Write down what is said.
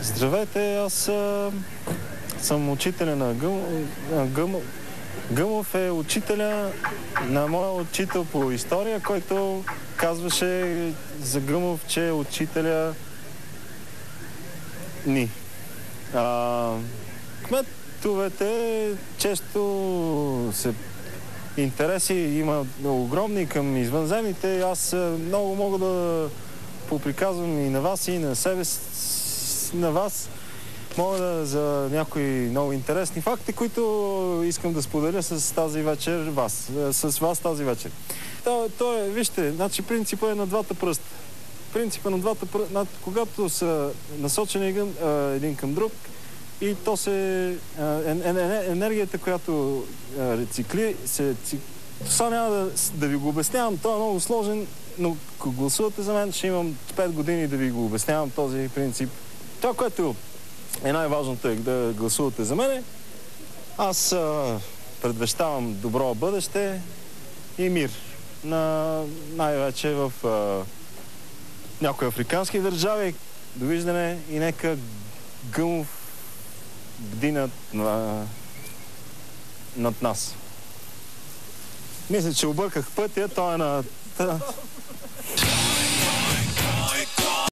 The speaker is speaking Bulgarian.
Здравейте, аз съм учителя на Гъмов е учителя на моя учител по история, който казваше за Гъмов, че е учителя ни. Кметовете често се интереси има огромни към извънземните. Аз много мога да поприказвам и на вас, и на себе си, на вас. Мога да за някои много интересни факти, които искам да споделя с тази вечер с вас тази вечер. То е, вижте, значи принципът е на двата пръста. Принципът на двата пръста, когато са насочени един към друг, и то се... енергията, която рециклира, това няма да ви го обяснявам, това е много сложен, но ако гласувате за мен, ще имам 5 години да ви го обяснявам този принцип. Това, което е най-важното е да гласувате за мене. Аз предвещавам добро бъдеще и мир. Най-вече в някои африкански държави. Довиждане и нека Гъмов бди над нас. Мисля, че обърках пътя, той е на...